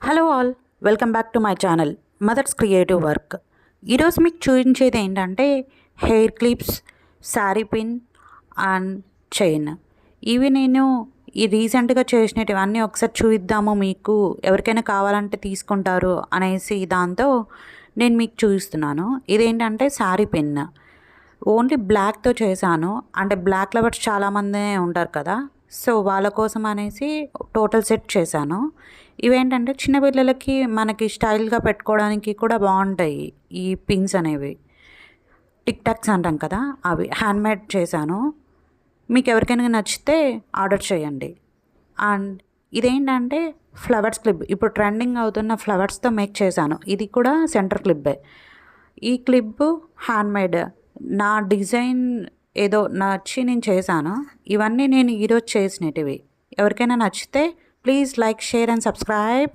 Hello all, welcome back to my channel mothers creative work. ఈరోజు మీకు చూపించేది ఏంటంటే hair clips, sari pin and chain. ఇవి నేను రీసెంట్గా చేసినవి అన్నీ ఒకసారి చూపిద్దాము, మీకు ఎవరికైనా కావాలంటే తీసుకుంటారు అనేసి దాంతో నేను మీకు చూపిస్తున్నాను. ఇదేంటంటే శారీ పిన్ ఓన్లీ బ్లాక్తో చేశాను. అంటే బ్లాక్ లవర్స్ చాలామంది ఉంటారు కదా, సో వాళ్ళ కోసం అనేసి టోటల్ సెట్ చేశాను. ఇవేంటంటే చిన్నపిల్లలకి మనకి స్టైల్గా పెట్టుకోవడానికి కూడా బాగుంటాయి ఈ పిన్స్ అనేవి. టిక్ టాక్స్ అంటాం కదా, అవి హ్యాండ్మేడ్ చేశాను. మీకు ఎవరికైనా నచ్చితే ఆర్డర్ చేయండి. అండ్ ఇదేంటంటే ఫ్లవర్స్ క్లిప్, ఇప్పుడు ట్రెండింగ్ అవుతున్న ఫ్లవర్స్తో మేక్ చేశాను. ఇది కూడా సెంటర్ క్లిప్పే. ఈ క్లిప్ హ్యాండ్మేడ్, నా డిజైన్ ఏదో నచ్చి నేను చేశాను. ఇవన్నీ నేను ఈరోజు చేసినవి. ఎవరికైనా నచ్చితే please like, share and subscribe.